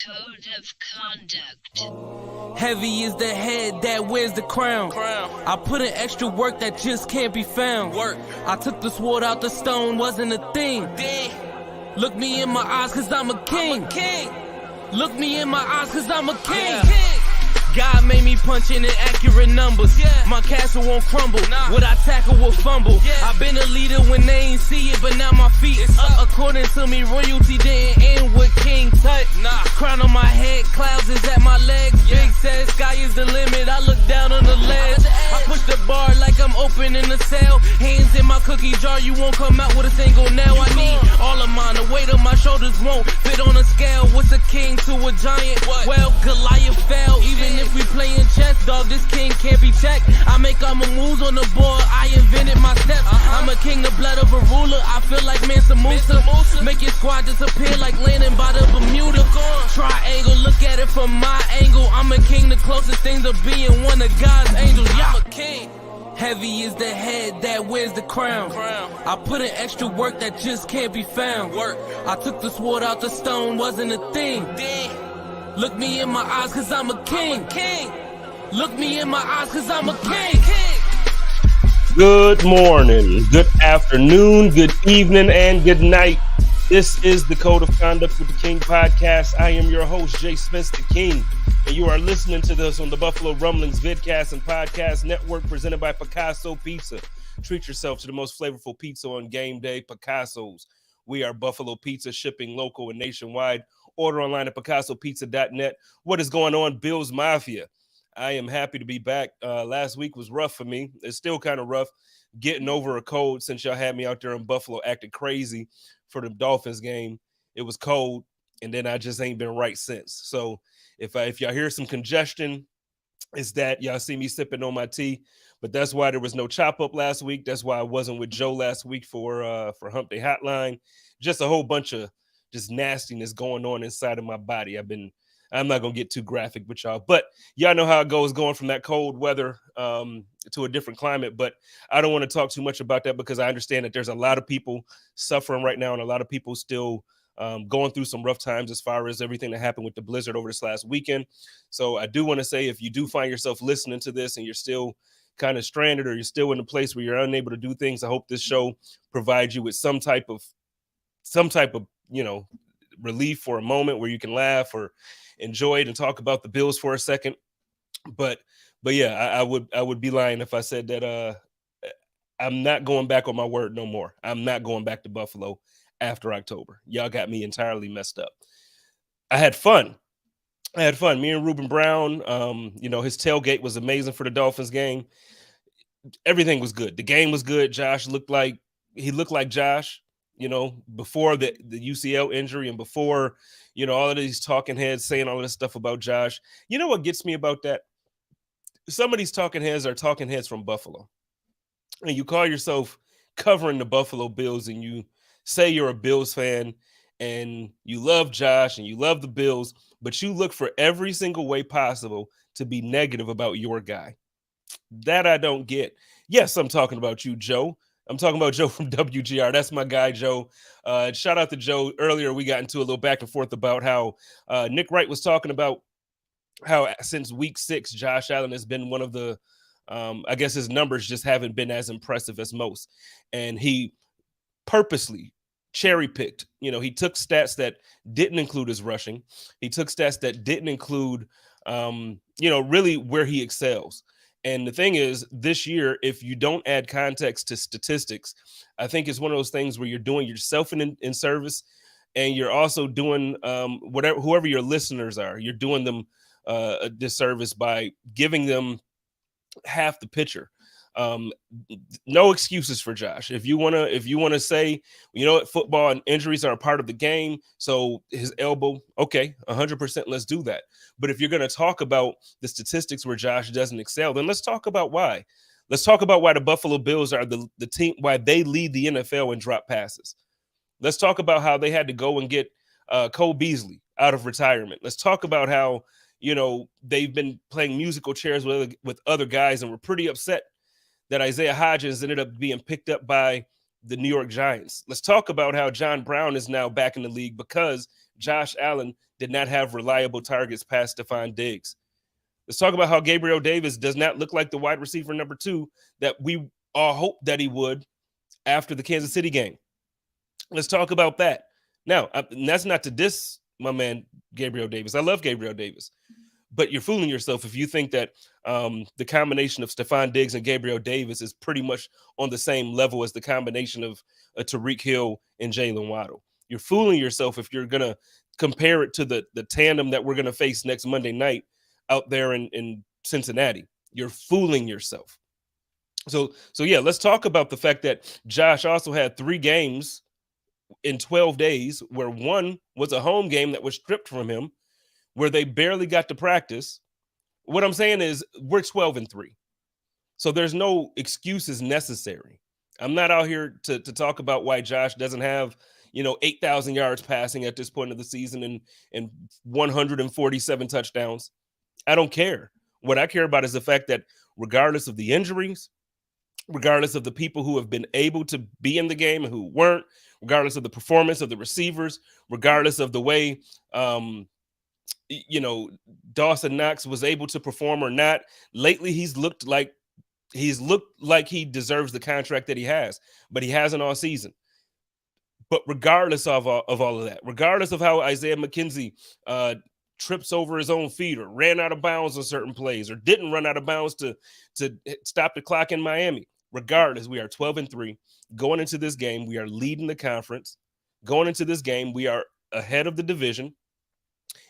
Code of conduct. Heavy is the head that wears the crown. I put in extra work that just can't be found. I took the sword out the stone, wasn't a thing. Look me in my eyes cause I'm a king. Look me in my eyes cause I'm a king. God made me punch in accurate numbers. My castle won't crumble. What I tackle will fumble. I've been a leader when they ain't see it, but now my feet is up. According to me, royalty didn't end with King Tut. Crown on my head, clouds is at my legs. Big says sky is the limit. I look down on the ledge. I push the bar like I'm opening a cell. Hands in my cookie jar, you won't come out with a single nail. I need all of mine. The weight on my shoulders won't fit on a scale. What's a king to a giant? Well, Goliath fell. Even if we playin' chess, dog, this king can't be checked. I make all my moves on the board. I invented my steps. I'm a king, the blood of a ruler. I feel like Mansa Musa. Make your squad disappear like landing by the Bermuda. Triangle, look at it from my angle. I'm a king, the closest thing to being one of God's angels. Yeah, I'm a king. Heavy is the head that wears the crown. I put in extra work that just can't be found. I took the sword out the stone, wasn't a thing. Look me in my eyes cause I'm a king. Look me in my eyes cause I'm a king. Good morning, good afternoon, good evening, and good night. This is the Code of Conduct with the King podcast. I am your host, Jay Spence, the King, and you are listening to this on the Buffalo Rumblings vidcast and podcast network presented by Picasso Pizza. Treat yourself to the most flavorful pizza on game day, Picasso's. We are Buffalo Pizza, shipping local and nationwide. Order online at PicassoPizza.net. What is going on, Bills Mafia? I am happy to be back. Last week was rough for me. It's still kind of rough getting over a cold since y'all had me out there in Buffalo acting crazy for the Dolphins game. It was cold, and then I just ain't been right since. So if y'all hear some congestion, it's that y'all see me sipping on my tea. But that's why there was no chop up last week. That's why I wasn't with Joe last week for Hump Day Hotline. Just a whole bunch of just nastiness going on inside of my body. I'm not going to get too graphic with y'all, but y'all know how it goes going from that cold weather to a different climate. But I don't want to talk too much about that because I understand that there's a lot of people suffering right now and a lot of people still going through some rough times as far as everything that happened with the blizzard over this last weekend. So I do want to say, if you do find yourself listening to this and you're still kind of stranded or you're still in a place where you're unable to do things, I hope this show provides you with some type of, relief for a moment where you can laugh or enjoy it and talk about the Bills for a second. But yeah, I would be lying if I said that I'm not going back on my word no more. I'm not going back to Buffalo after October. Y'all got me entirely messed up. I had fun. Me and Ruben Brown, his tailgate was amazing for the Dolphins game. Everything was good. The game was good. Josh looked like Josh, before the UCL injury and before, all of these talking heads saying all of this stuff about Josh. You know what gets me about that? Some of these talking heads are talking heads from Buffalo. And you call yourself covering the Buffalo Bills and you say you're a Bills fan and you love Josh and you love the Bills, but you look for every single way possible to be negative about your guy. That I don't get. Yes, I'm talking about you, Joe. I'm talking about Joe from WGR. That's my guy, Joe. Shout out to Joe. Earlier, we got into a little back and forth about how Nick Wright was talking about how since week 6, Josh Allen has been one of the, I guess his numbers just haven't been as impressive as most. And he purposely cherry-picked. He took stats that didn't include his rushing. He took stats that didn't include, really where he excels. And the thing is, this year, if you don't add context to statistics, I think it's one of those things where you're doing yourself in service, and you're also doing whoever your listeners are, you're doing them a disservice by giving them half the picture. No excuses for Josh. If you want to say, football and injuries are a part of the game, so his elbow, okay, 100%, let's do that. But if you're going to talk about the statistics where Josh doesn't excel, then let's talk about why. Let's talk about why the Buffalo Bills are the team, why they lead the NFL in drop passes. Let's talk about how they had to go and get Cole Beasley out of retirement. Let's talk about how, they've been playing musical chairs with other guys and were pretty upset that Isaiah Hodgins ended up being picked up by the New York Giants. Let's talk about how John Brown is now back in the league because Josh Allen did not have reliable targets past Stephon Diggs. Let's talk about how Gabriel Davis does not look like the wide receiver number 2 that we all hoped that he would after the Kansas City game. Let's talk about that. Now, that's not to diss my man Gabriel Davis. I love Gabriel Davis. But you're fooling yourself if you think that the combination of Stephon Diggs and Gabriel Davis is pretty much on the same level as the combination of Tyreek Hill and Jalen Waddle. You're fooling yourself if you're going to compare it to the tandem that we're going to face next Monday night out there in Cincinnati. You're fooling yourself. So yeah, let's talk about the fact that Josh also had 3 games in 12 days where one was a home game that was stripped from him, where they barely got to practice. What I'm saying is we're 12-3. So there's no excuses necessary. I'm not out here to talk about why Josh doesn't have, 8,000 yards passing at this point of the season and 147 touchdowns. I don't care. What I care about is the fact that regardless of the injuries, regardless of the people who have been able to be in the game and who weren't, regardless of the performance of the receivers, regardless of the way Dawson Knox was able to perform or not. Lately, he's looked like he deserves the contract that he has, but he hasn't all season. But regardless of all of that, regardless of how Isaiah McKenzie trips over his own feet or ran out of bounds on certain plays or didn't run out of bounds to stop the clock in Miami, regardless, we are 12-3. Going into this game, we are leading the conference. Going into this game, we are ahead of the division.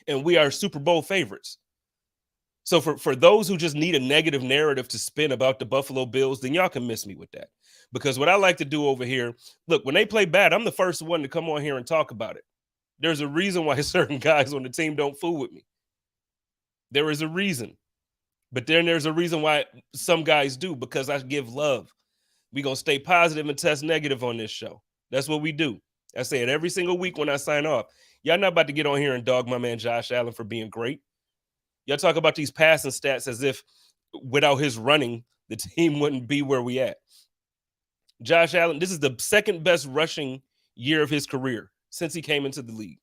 And we are Super Bowl favorites. So for those who just need a negative narrative to spin about the Buffalo Bills, then y'all can miss me with that. Because what I like to do over here, look, when they play bad, I'm the first one to come on here and talk about it. There's a reason why certain guys on the team don't fool with me. There is a reason. But then there's a reason why some guys do, because I give love. We're going to stay positive and test negative on this show. That's what we do. I say it every single week when I sign off. Y'all not about to get on here and dog my man Josh Allen for being great. Y'all talk about these passing stats as if without his running, the team wouldn't be where we at. Josh Allen, this is the second best rushing year of his career since he came into the league.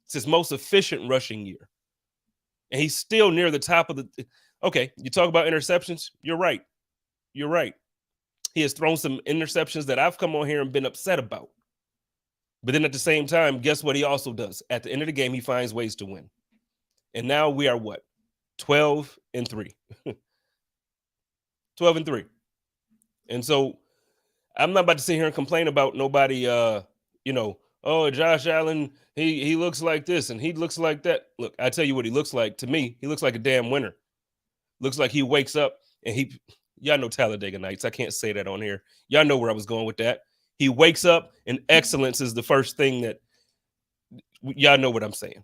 It's his most efficient rushing year. And he's still near the top of the – okay, you talk about interceptions. You're right. You're right. He has thrown some interceptions that I've come on here and been upset about. But then at the same time, guess what he also does? At the end of the game, he finds ways to win. And now we are what? 12-3. 12-3. And so I'm not about to sit here and complain about nobody, oh, Josh Allen, he looks like this and he looks like that. Look, I tell you what he looks like. To me, he looks like a damn winner. Looks like he wakes up and y'all know Talladega Nights. I can't say that on here. Y'all know where I was going with that. He wakes up and excellence is the first thing that y'all know what I'm saying.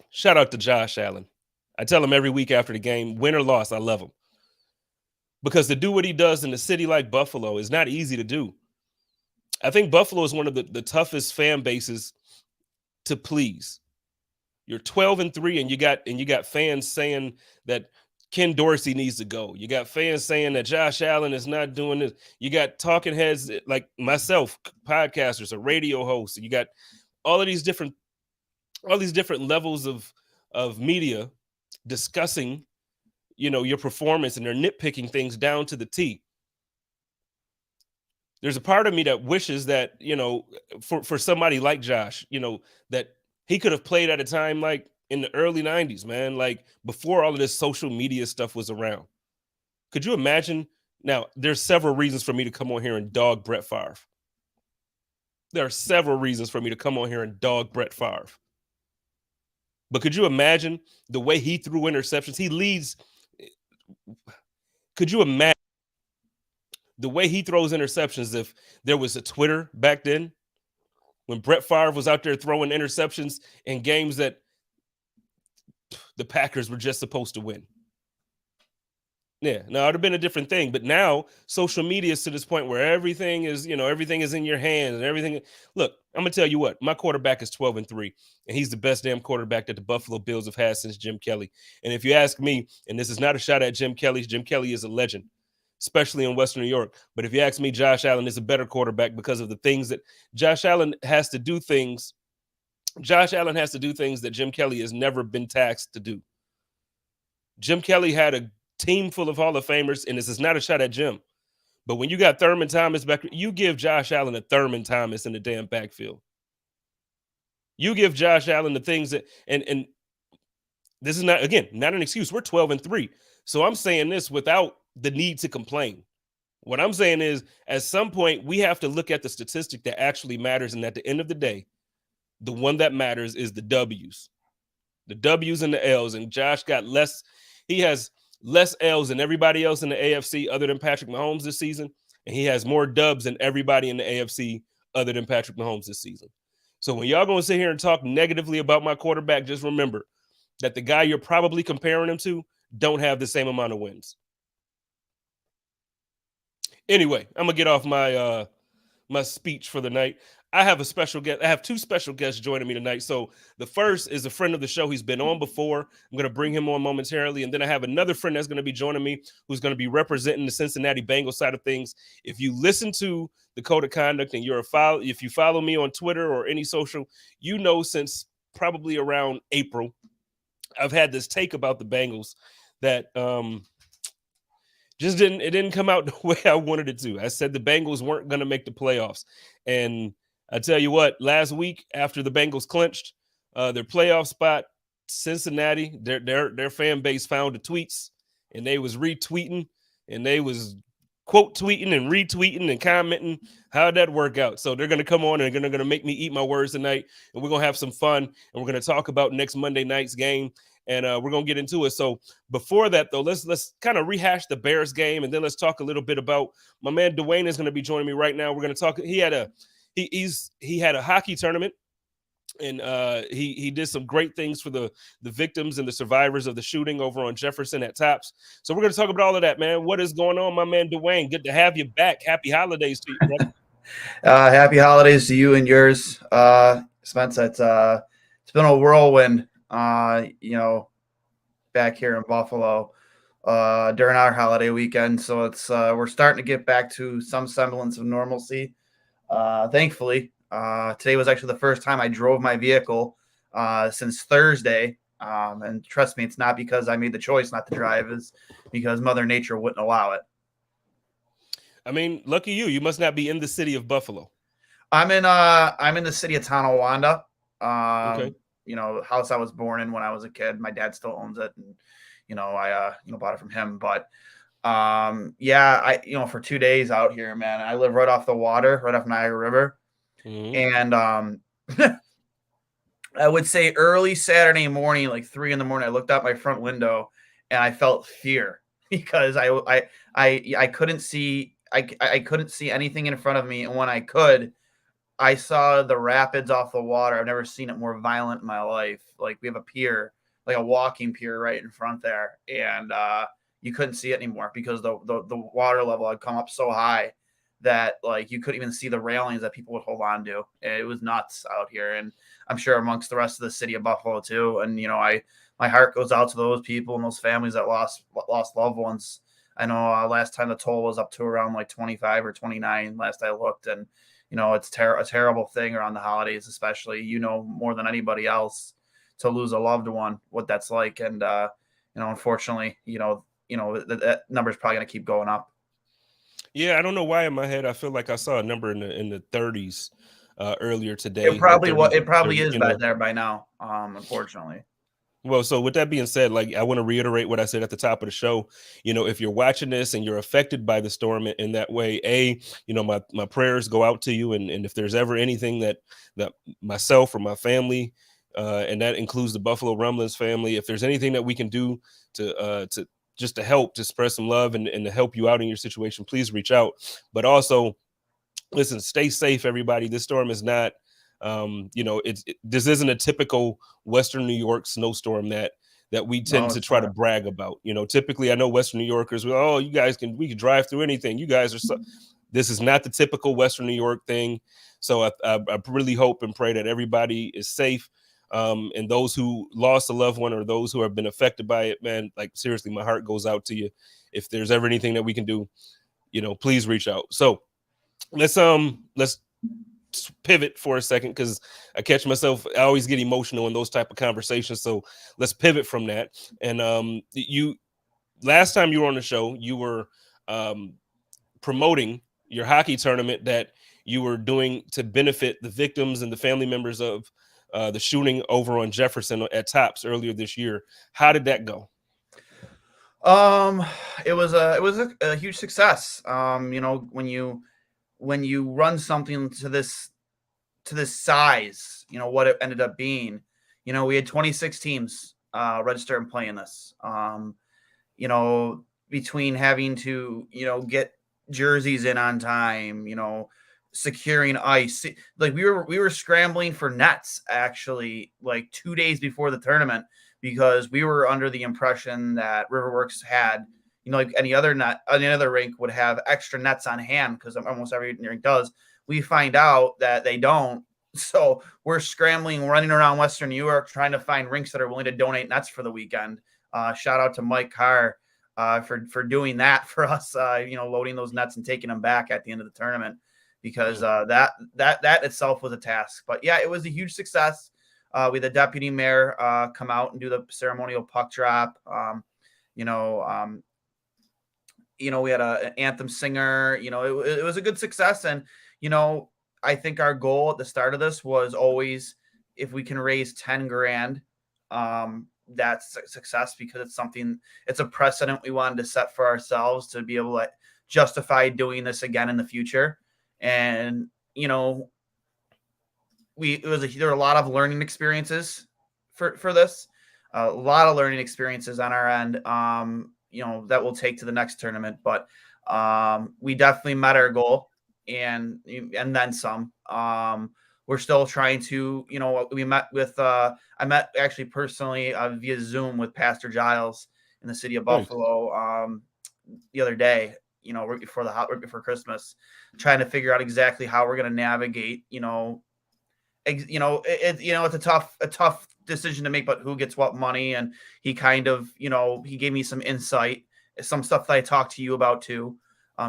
Shout out to Josh Allen. I tell him every week after the game, win or loss, I love him. Because to do what he does in a city like Buffalo is not easy to do. I think Buffalo is one of the toughest fan bases to please. You're 12-3 and you got fans saying that Ken Dorsey needs to go. You got fans saying that Josh Allen is not doing this. You got talking heads like myself, podcasters, or radio hosts. You got all these different levels of media discussing, your performance, and they're nitpicking things down to the T. There's a part of me that wishes that, for somebody like Josh, that he could have played at a time like in the early 90s, man, like before all of this social media stuff was around. Could you imagine? Now, there's several reasons for me to come on here and dog Brett Favre. There are several reasons for me to come on here and dog Brett Favre. But could you imagine the way he threw interceptions? He leads. Could you imagine the way he throws interceptions if there was a Twitter back then when Brett Favre was out there throwing interceptions in games that the Packers were just supposed to win? Yeah, now it would have been a different thing. But now social media is to this point where everything is, everything is in your hands and everything. Look, I'm going to tell you what, my quarterback is 12-3, and he's the best damn quarterback that the Buffalo Bills have had since Jim Kelly. And if you ask me, and this is not a shot at Jim Kelly is a legend. especially in Western New York. But if you ask me, Josh Allen is a better quarterback because of the things that Josh Allen has to do things. Josh Allen has to do things that Jim Kelly has never been tasked to do. Jim Kelly had a team full of Hall of Famers, and this is not a shot at Jim. But when you got Thurman Thomas back, you give Josh Allen a Thurman Thomas in the damn backfield. You give Josh Allen the things that, and this is not, again, not an excuse. We're 12-3. So I'm saying this without the need to complain. What I'm saying is, at some point, we have to look at the statistic that actually matters. And at the end of the day, the one that matters is the W's. The W's and the L's. And Josh got less. He has less L's than everybody else in the AFC other than Patrick Mahomes this season. And he has more dubs than everybody in the AFC other than Patrick Mahomes this season. So when y'all going to sit here and talk negatively about my quarterback, just remember that the guy you're probably comparing him to don't have the same amount of wins. Anyway, I'm going to get off my my speech for the night. I have a special guest. I have two special guests joining me tonight. So the first is a friend of the show. He's been on before. I'm going to bring him on momentarily. And then I have another friend that's going to be joining me who's going to be representing the Cincinnati Bengals side of things. If you listen to the Code of Conduct and if you follow me on Twitter or any social, you know, since probably around April, I've had this take about the Bengals that just didn't come out the way I wanted it to. I said the Bengals weren't going to make the playoffs. And I tell you what, last week after the Bengals clinched their playoff spot, Cincinnati, their fan base found the tweets, and they was retweeting, and they was quote tweeting and retweeting and commenting. How'd that work out? So they're going to come on and they're going to make me eat my words tonight, and we're going to have some fun, and we're going to talk about next Monday night's game, and we're going to get into it. So before that, though, let's kind of rehash the Bears game, and then let's talk a little bit about my man Duane is going to be joining me right now. We're going to talk. He had a hockey tournament, and he did some great things for the victims and the survivors of the shooting over on Jefferson at Tops. So we're going to talk about all of that, man. What is going on, my man Duane? Good to have you back. Happy holidays to you, brother. Happy holidays to you and yours, Spence. It's been a whirlwind, back here in Buffalo during our holiday weekend. So it's we're starting to get back to some semblance of normalcy. Thankfully, today was actually the first time I drove my vehicle since Thursday. And trust me, it's not because I made the choice not to drive, it's because Mother Nature wouldn't allow it. I mean, lucky you. You must not be in the city of Buffalo. I'm in the city of Tonawanda. Okay. House I was born in when I was a kid. My dad still owns it, and I bought it from him. But for 2 days out here, man. I live right off the water, right off Niagara River. Mm-hmm. And I would say early Saturday morning, like 3 a.m, I looked out my front window and I felt fear because I couldn't see I couldn't see anything in front of me, and when I could, I saw the rapids off the water. I've never seen it more violent in my life. Like, we have a pier, like a walking pier right in front there, and you couldn't see it anymore because the water level had come up so high that, like, you couldn't even see the railings that people would hold on to. It was nuts out here, and I'm sure amongst the rest of the city of Buffalo too. And my heart goes out to those people and those families that lost loved ones. I know last time the toll was up to around like 25 or 29 last I looked, and it's a terrible thing around the holidays, especially, more than anybody else, to lose a loved one, what that's like. And, unfortunately, that number is probably going to keep going up. Yeah, I don't know why in my head I feel like I saw a number in the 30s earlier today. It probably is back there by now, unfortunately. Well, so with that being said, like, I want to reiterate what I said at the top of the show. If you're watching this and you're affected by the storm in that way, my prayers go out to you. And if there's ever anything that myself or my family, and that includes the Buffalo Rumblings family, if there's anything that we can do to just to help, to spread some love and to help you out in your situation, please reach out. But also, listen, stay safe, everybody. This storm is not, this isn't a typical Western New York snowstorm that we tend to try to brag about. Typically, I know Western New Yorkers, we can drive through anything. You guys are this is not the typical Western New York thing. So I really hope and pray that everybody is safe. And those who lost a loved one or those who have been affected by it, man, like, seriously, my heart goes out to you. if there's ever anything that we can do, please reach out. So let's pivot for a second, because I catch myself, I always get emotional in those type of conversations. So let's pivot from that. And last time you were on the show, you were promoting your hockey tournament that you were doing to benefit the victims and the family members of the shooting over on Jefferson at Tops earlier this year. How did that go? It was a huge success. When you run something to this size, what it ended up being, we had 26 teams register and play in this. Between having to, get jerseys in on time, securing ice, like we were scrambling for nets actually like 2 days before the tournament, because we were under the impression that Riverworks had, like any other rink would have extra nets on hand, because almost every rink does. We find out that they don't. So we're scrambling, running around Western New York, trying to find rinks that are willing to donate nets for the weekend. Shout out to Mike Carr for doing that for us, loading those nets and taking them back at the end of the tournament, because that itself was a task. But yeah, it was a huge success. We had the deputy mayor come out and do the ceremonial puck drop. We had an anthem singer. It was a good success. And, I think our goal at the start of this was always, if we can raise 10 grand, that's a success, because it's a precedent we wanted to set for ourselves to be able to justify doing this again in the future. And, there were a lot of learning experiences for this, a lot of learning experiences on our end, that we'll take to the next tournament. But we definitely met our goal and then some. We're still trying to, we met with, I met actually personally via Zoom with Pastor Giles in the city of Buffalo the other day, right before Christmas, trying to figure out exactly how we're going to navigate, it's a tough decision to make, but who gets what money. And he kind of, he gave me some insight, some stuff that I talked to you about too.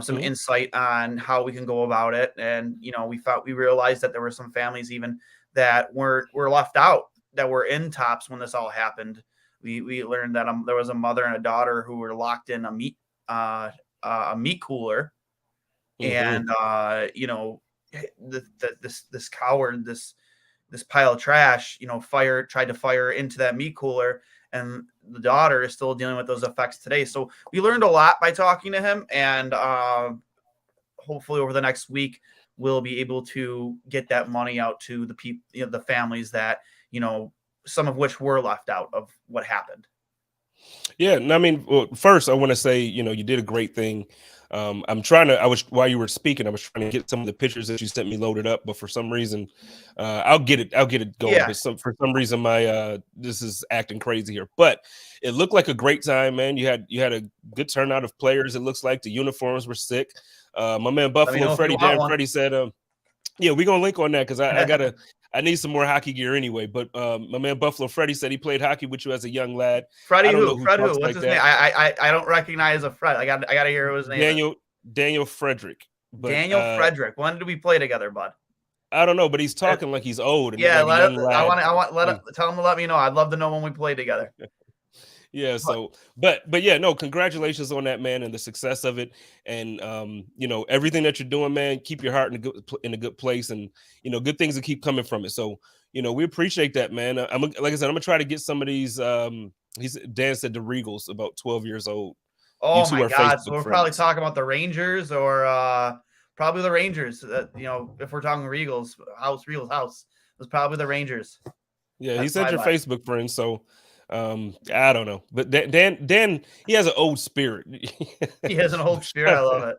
Some insight on how we can go about it. And, we realized that there were some families even that were left out, that were in Tops when this all happened. We learned that there was a mother and a daughter who were locked in a meat cooler. And, this coward, this pile of trash, tried to fire into that meat cooler, and the daughter is still dealing with those effects today. So we learned a lot by talking to him, and hopefully over the next week, we'll be able to get that money out to the people, the families that, some of which were left out of what happened. Yeah. And I mean, first I want to say, you did a great thing. While you were speaking, I was trying to get some of the pictures that you sent me loaded up, but for some reason, I'll get it going. Yeah. But for some reason, this is acting crazy here, but it looked like a great time, man. You had a good turnout of players. It looks like the uniforms were sick. My man Buffalo Freddie, Dan Freddie said, yeah, we're going to link on that, because I need some more hockey gear anyway. But my man Buffalo Freddie said he played hockey with you as a young lad. Freddie who? Fred who? What's his name? I don't recognize a Fred. I got to hear his name. Daniel Frederick. But, Daniel Frederick. When did we play together, bud? I don't know, but he's talking like he's old. And yeah, like tell him to let me know. I'd love to know when we play together. Yeah. So, but yeah, no, congratulations on that, man, and the success of it. And, everything that you're doing, man, keep your heart in a good place, and, good things will keep coming from it. So, we appreciate that, man. Like I said, I'm gonna try to get some of these, Dan said the Regals, about 12 years old. Oh my God. So we're probably talking about the Rangers, or probably the Rangers, if we're talking Regals house, it's probably the Rangers. Yeah. He said your Facebook friend. So, I don't know, but Dan, he has an old spirit. He has an old spirit. I love it.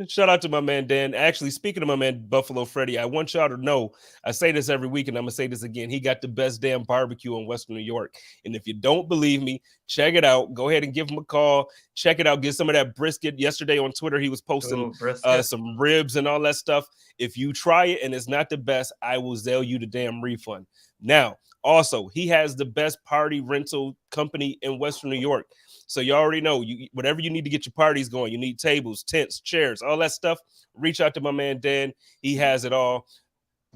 Shout out to my man Dan. Actually, speaking of my man Buffalo Freddie, I want y'all to know, I say this every week, and I'm gonna say this again. He got the best damn barbecue in Western New York. And if you don't believe me, check it out. Go ahead and give him a call. Check it out. Get some of that brisket. Yesterday on Twitter, he was posting some ribs and all that stuff. If you try it and it's not the best, I will Zelle you the damn refund. Now, also, he has the best party rental company in Western New York. So you already know, whatever you need to get your parties going, you need tables, tents, chairs, all that stuff. Reach out to my man Dan. He has it all.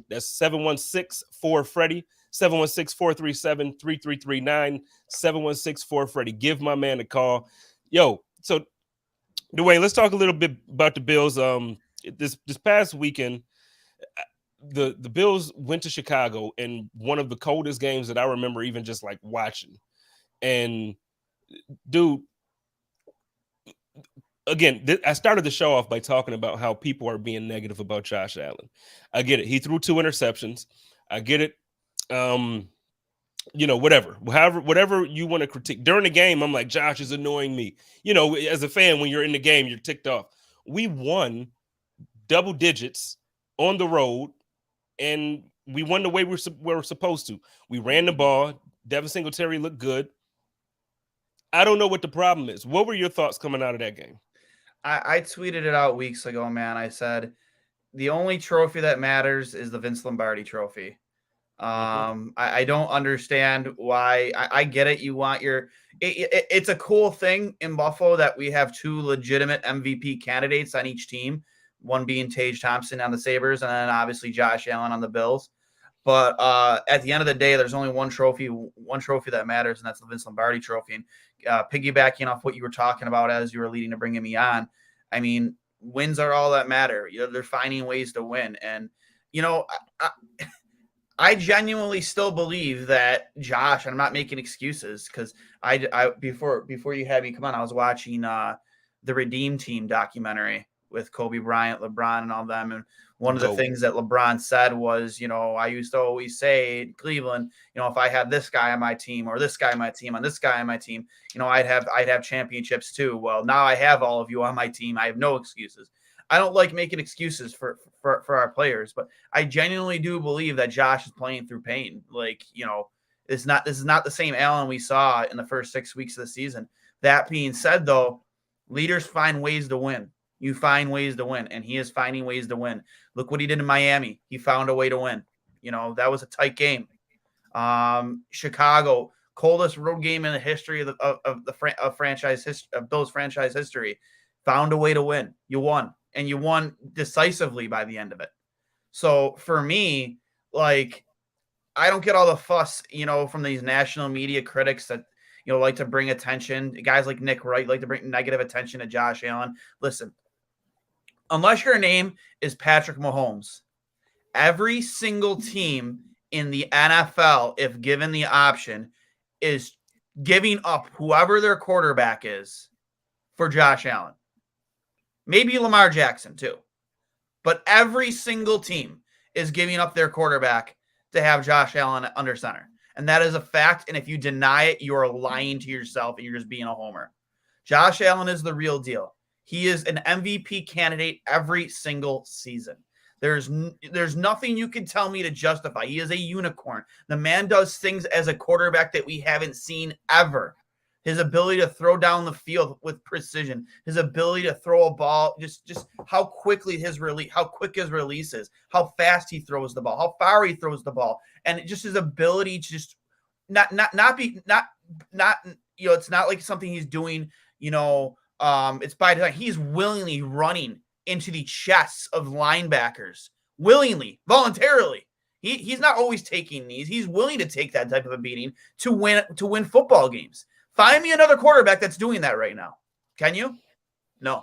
That's 716-4-FREDDY, 716-437-3339, 716-4-FREDDY. Give my man a call. Yo, so Duane, let's talk a little bit about the Bills. This past weekend, the Bills went to Chicago in one of the coldest games that I remember even just like watching. And dude, again, I started the show off by talking about how people are being negative about Josh Allen. I get it. He threw 2 interceptions. I get it. Whatever. Whatever you want to critique. During the game, I'm like, Josh is annoying me. As a fan, when you're in the game, you're ticked off. We won double digits on the road, and we won the way we were supposed to. We ran the ball. Devin Singletary looked good. I don't know what the problem is. What were your thoughts coming out of that game? I tweeted it out weeks ago, man. I said the only trophy that matters is the Vince Lombardi trophy. I don't understand why. I get it. You want it's a cool thing in Buffalo that we have 2 legitimate MVP candidates on each team, one being Tage Thompson on the Sabres, and then obviously Josh Allen on the Bills. But at the end of the day, there's only one trophy that matters, and that's the Vince Lombardi trophy. And piggybacking off what you were talking about as you were leading to bringing me on, I mean, wins are all that matter. They're finding ways to win. And, I genuinely still believe that Josh, and I'm not making excuses, because I before you had me come on, I was watching the Redeem Team documentary with Kobe Bryant, LeBron, and all them. And one of the things that LeBron said was, I used to always say in Cleveland, if I had this guy on my team or this guy on my team on this guy on my team, I'd have championships too. Well, now I have all of you on my team. I have no excuses. I don't like making excuses for our players, but I genuinely do believe that Josh is playing through pain. Like, this is not the same Allen we saw in the first 6 weeks of the season. That being said, though, leaders find ways to win. You find ways to win, and he is finding ways to win. Look what he did in Miami. He found a way to win. That was a tight game. Chicago, coldest road game in the history of Bills franchise history, found a way to win. You won, and you won decisively by the end of it. So for me, like, I don't get all the fuss, from these national media critics that like to bring attention. Guys like Nick Wright like to bring negative attention to Josh Allen. Listen. Unless your name is Patrick Mahomes, every single team in the NFL, if given the option, is giving up whoever their quarterback is for Josh Allen. Maybe Lamar Jackson too. But every single team is giving up their quarterback to have Josh Allen under center. And that is a fact. And if you deny it, you're lying to yourself and you're just being a homer. Josh Allen is the real deal. He is an MVP candidate every single season. There's nothing you can tell me to justify. He is a unicorn. The man does things as a quarterback that we haven't seen ever. His ability to throw down the field with precision, his ability to throw a ball, just how quick his release is, how fast he throws the ball, how far he throws the ball, and just his ability to just not it's not like something he's doing, it's by design. He's willingly running into the chests of linebackers, willingly, voluntarily. He's not always taking these. He's willing to take that type of a beating to win football games. Find me another quarterback that's doing that right now. Can you? No.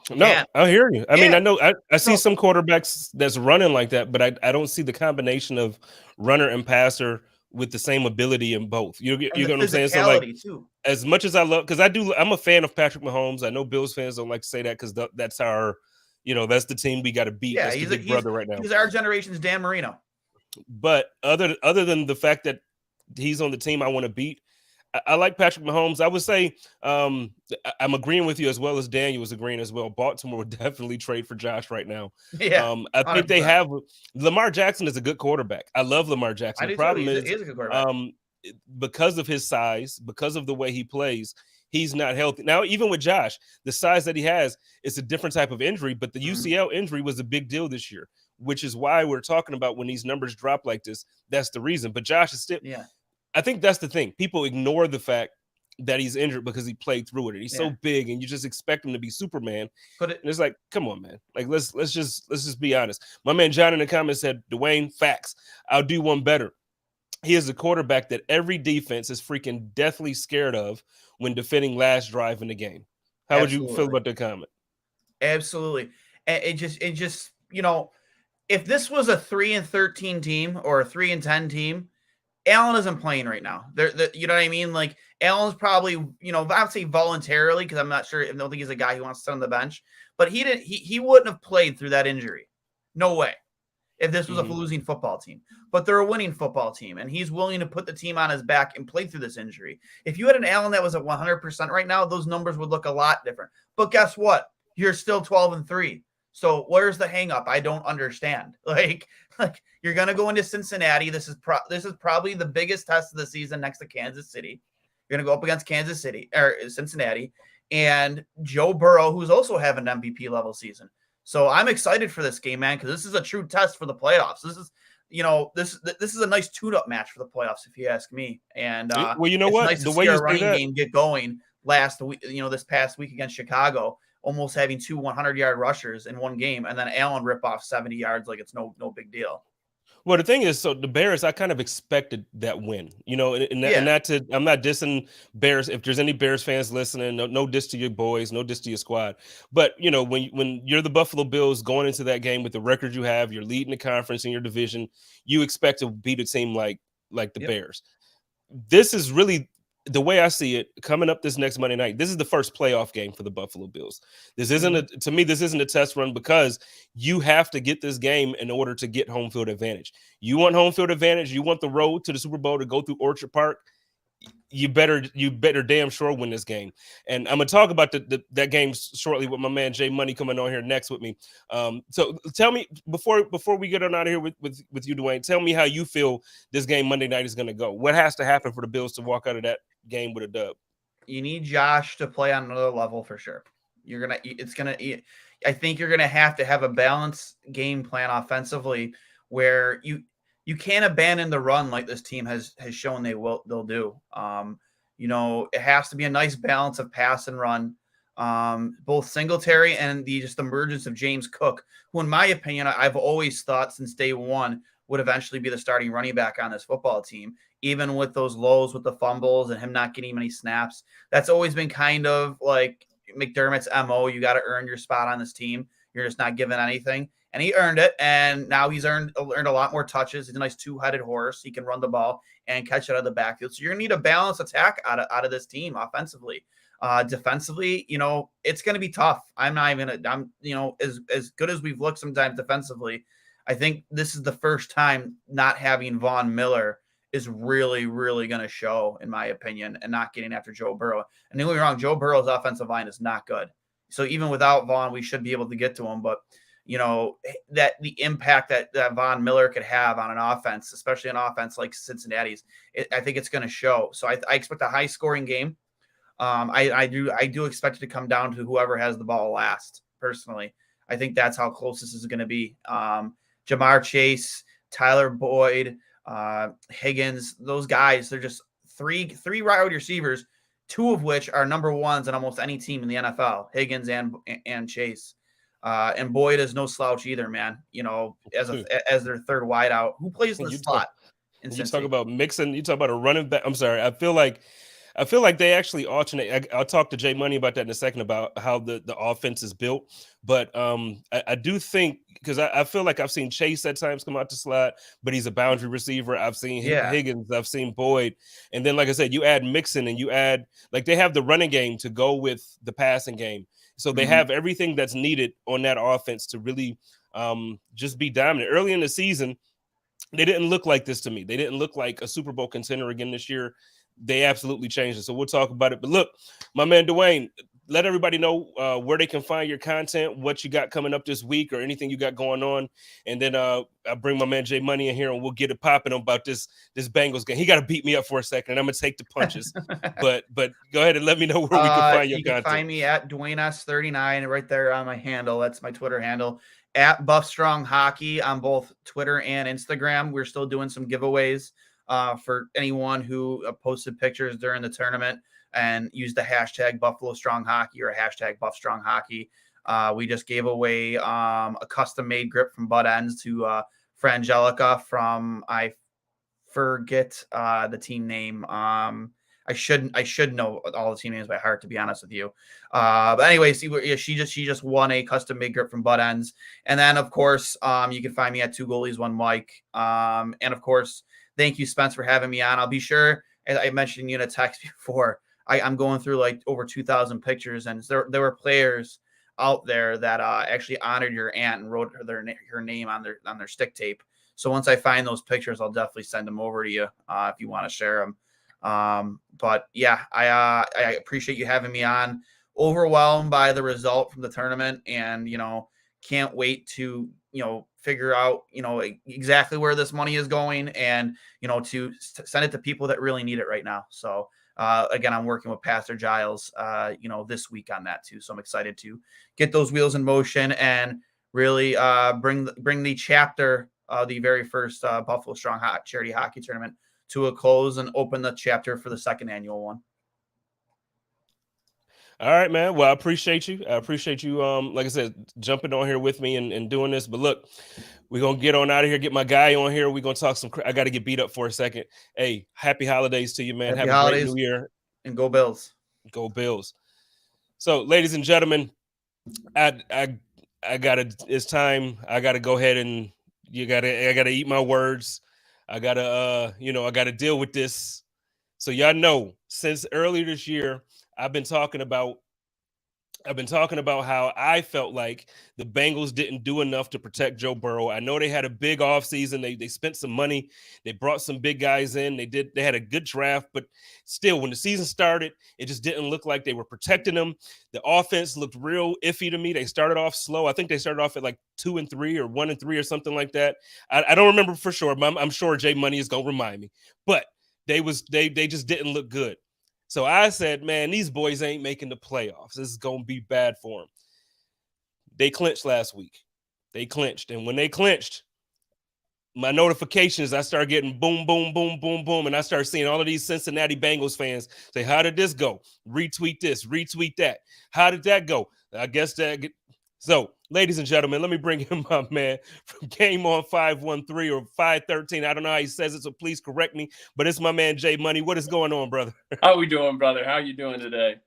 I hear you. I mean, I know I see some quarterbacks that's running like that, but I don't see the combination of runner and passer with the same ability in both. You get what I'm saying? So like, too. As much as I love, because I'm a fan of Patrick Mahomes. I know Bills fans don't like to say that because that's our, that's the team we got to beat. Yeah, that's the big brother right now. He's our generation's Dan Marino. But other than the fact that he's on the team I want to beat, I like Patrick Mahomes. I would say I'm agreeing with you as well as Daniel was agreeing as well. Baltimore would definitely trade for Josh right now. Yeah, I think 100%. They have Lamar Jackson is a good quarterback. I love Lamar Jackson. The problem is he's a good quarterback. Because of his size, because of the way he plays, he's not healthy. Now, even with Josh, the size that he has, it's a different type of injury, but the UCL injury was a big deal this year. which is why we're talking about when these numbers drop like this. That's the reason. But Josh is still, I think that's the thing. People ignore the fact that he's injured because he played through it. He's so big, and you just expect him to be Superman. And it's like, come on, man. Like, let's just be honest. My man John in the comments said, Duane, facts. I'll do one better. He is a quarterback that every defense is freaking deathly scared of when defending last drive in the game. How would you feel about that comment? Absolutely. And it just, you know, if this was a 3-13 team or a 3-10 team, Allen isn't playing right now. You know what I mean? Like, Allen's probably, you know, I would say voluntarily, because I'm not sure. I don't think he's a guy who wants to sit on the bench, but he wouldn't have played through that injury. No way. If this was a losing football team, but they're a winning football team, and he's willing to put the team on his back and play through this injury. If you had an Allen that was at 100% right now, those numbers would look a lot different. But guess what? You're still 12-3. So where's the hang up? I don't understand. Like you're going to go into Cincinnati. This is probably the biggest test of the season next to Kansas City. You're going to go up against Kansas City or Cincinnati, and Joe Burrow, who's also having an MVP level season. So I'm excited for this game, man, because this is a true test for the playoffs. This is, you know, this is a nice tune-up match for the playoffs, if you ask me. And well, you know what? Nice the way your running game get going last week, you know, this past week against Chicago, almost having 2 100-yard rushers in one game, and then Allen rip off 70 yards like it's no big deal. Well, the thing is, so the Bears, I kind of expected that win, you know, and I'm not dissing Bears. If there's any Bears fans listening, no diss to your boys, no diss to your squad. But, you know, when you're the Buffalo Bills going into that game with the record you have, you're leading the conference in your division, you expect to beat a team like the Bears. This is really, the way I see it, coming up this next Monday night, this is the first playoff game for the Buffalo Bills. This isn't to me, this isn't a test run, because you have to get this game in order to get home field advantage. You want home field advantage. You want the road to the Super Bowl to go through Orchard Park. You better damn sure win this game. And I'm gonna talk about that game shortly with my man Jay Money coming on here next with me. So tell me, before we get on out of here with you, Duane, tell me how you feel this game Monday night is gonna go. What has to happen for the Bills to walk out of that game with a dub? You need Josh to play on another level for sure. I think you're gonna have to have a balanced game plan offensively, where you can't abandon the run like this team has shown they'll do. You know, it has to be a nice balance of pass and run. Both Singletary and the emergence of James Cook, who, in my opinion, I've always thought since day one would eventually be the starting running back on this football team, even with those lows with the fumbles and him not getting many snaps. That's always been kind of like McDermott's MO. You got to earn your spot on this team. You're just not given anything. And he earned it, and now he's earned a lot more touches. He's a nice two-headed horse. He can run the ball and catch it out of the backfield. So you're going to need a balanced attack out of this team offensively. Defensively, you know, it's going to be tough. I'm you know, as good as we've looked sometimes defensively, I think this is the first time not having Von Miller is really, really going to show, in my opinion, and not getting after Joe Burrow. And don't get me wrong, Joe Burrow's offensive line is not good. So even without Von, we should be able to get to him. But you know, that the impact that Von Miller could have on an offense, especially an offense like Cincinnati's, I think it's going to show. So I expect a high scoring game. I do expect it to come down to whoever has the ball last. Personally, I think that's how close this is going to be. Jamar Chase, Tyler Boyd, Higgins, those guys, they're just three wide receivers, 2 of which are number ones on almost any team in the NFL, Higgins and Chase. And Boyd is no slouch either, man. You know, as their third wideout, who plays in the slot. You talk about mixing. You talk about a running back. I'm sorry. I feel like they actually alternate. I'll talk to Jay Money about that in a second, about how the offense is built. But I do think, because I feel like I've seen Chase at times come out to slot, but he's a boundary receiver. I've seen Higgins. I've seen Boyd. And then, like I said, you add Mixon, and you add, like, they have the running game to go with the passing game. So they have everything that's needed on that offense to really just be dominant. Early in the season, they didn't look like this to me. They didn't look like a Super Bowl contender again this year. They absolutely changed it. So we'll talk about it. But look, my man Duane, let everybody know where they can find your content, what you got coming up this week, or anything you got going on. And then I'll bring my man Jay Money in here, and we'll get it popping about this Bengals game. He got to beat me up for a second, and I'm going to take the punches. but go ahead and let me know where we can find your content. You can find me at Duane S39 right there on my handle. That's my Twitter handle. at Buff Strong Hockey on both Twitter and Instagram. We're still doing some giveaways for anyone who posted pictures during the tournament and used the hashtag Buffalo Strong Hockey or hashtag Buff Strong Hockey. We just gave away a custom-made grip from Butt Ends to Frangelica from, I forget the team name. I should know all the team names by heart, to be honest with you. But anyway, she just won a custom made grip from Butt Ends. And then of course, you can find me at 2 Goalies 1 Mike. And of course, thank you, Spence, for having me on. I'll be sure, as I mentioned in a text before, I'm going through like over 2,000 pictures, and there were players out there that actually honored your aunt and wrote her name on their stick tape. So once I find those pictures, I'll definitely send them over to you if you want to share them. But yeah, I appreciate you having me on. Overwhelmed by the result from the tournament, and can't wait to figure out exactly where this money is going, and to send it to people that really need it right now. So again, I'm working with Pastor Giles this week on that too, so I'm excited to get those wheels in motion and really bring the chapter, the very first Buffalo Strong Charity Hockey Tournament, to a close and open the chapter for the second annual one. All right, man. Well, I appreciate you. Like I said, jumping on here with me and doing this. But look, we're going to get on out of here, get my guy on here. We're going to talk I got to get beat up for a second. Hey, happy holidays to you, man. Happy Have holidays, a great new year. And go Bills. Go Bills. So, ladies and gentlemen, I gotta, it's time. I gotta go ahead and I gotta eat my words. I gotta deal with this. So y'all know, since earlier this year, I've been talking about how I felt like the Bengals didn't do enough to protect Joe Burrow. I know they had a big offseason. They spent some money. They brought some big guys in. They had a good draft, but still, when the season started, it just didn't look like they were protecting them. The offense looked real iffy to me. They started off slow. I think they started off at like 2-3 or 1-3 or something like that. I don't remember for sure, but I'm sure Jay Money is going to remind me. But they just didn't look good. So I said, man, these boys ain't making the playoffs. This is going to be bad for them. They clinched last week. They clinched. And when they clinched, my notifications, I started getting boom, boom, boom, boom, boom. And I started seeing all of these Cincinnati Bengals fans say, how did this go? Retweet this, retweet that. How did that go? I guess that. So, ladies and gentlemen, let me bring in my man from Game On 513 or 513. I don't know how he says it, so please correct me. But it's my man, Jay Money. What is going on, brother? How we doing, brother? How you doing today?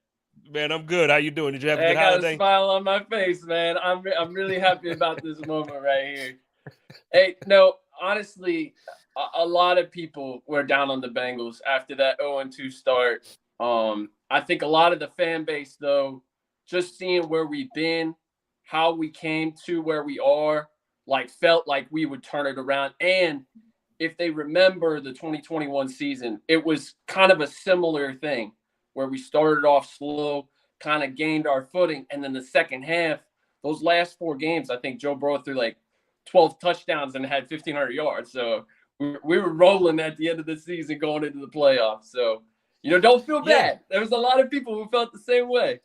Man, I'm good. How you doing? Did you have a good holiday? I got a smile on my face, man. I'm really happy about this moment right here. Hey, no, honestly, a lot of people were down on the Bengals after that 0-2 start. I think a lot of the fan base, though, just seeing where we've been, how we came to where we are, felt like we would turn it around. And if they remember the 2021 season, it was kind of a similar thing where we started off slow, kind of gained our footing. And then the second half, those last 4 games, I think Joe Burrow threw 12 touchdowns and had 1,500 yards. So we were rolling at the end of the season going into the playoffs. So, don't feel bad. There was a lot of people who felt the same way.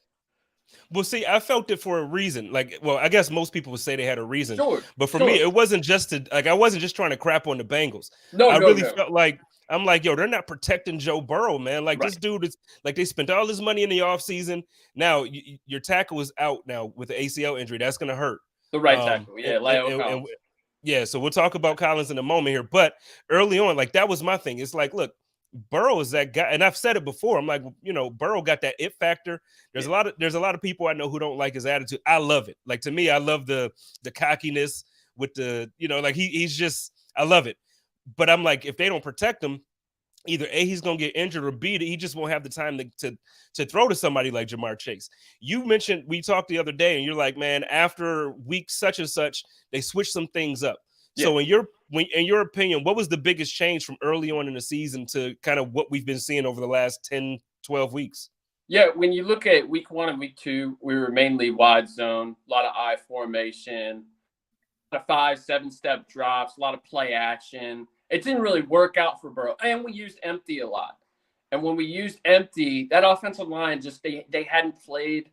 Well, see, I felt it for a reason. I guess most people would say they had a reason. Sure, but for me, it wasn't just I wasn't just trying to crap on the Bengals. I really felt like, I'm like, yo, they're not protecting Joe Burrow, man. Right. This dude is they spent all this money in the offseason. Now, your tackle is out now with the ACL injury. That's going to hurt. The right tackle. Yeah, so we'll talk about Collins in a moment here. But early on, that was my thing. It's like, look, Burrow is that guy, and I've said it before. I'm like, Burrow got that it factor. There's a lot of people I know who don't like his attitude. I love it. To me, I love the cockiness with the, he's just, I love it. But I'm like, if they don't protect him, either A, he's gonna get injured, or B, he just won't have the time to throw to somebody like Jamar Chase. You mentioned, we talked the other day, and you're like, man, after week such and such, they switched some things up. Yeah. So in your opinion, what was the biggest change from early on in the season to kind of what we've been seeing over the last 10, 12 weeks? Yeah, when you look at week 1 and week 2, we were mainly wide zone, a lot of I formation, a lot of 5, 7-step drops, a lot of play action. It didn't really work out for Burrow. And we used empty a lot. And when we used empty, that offensive line just they hadn't played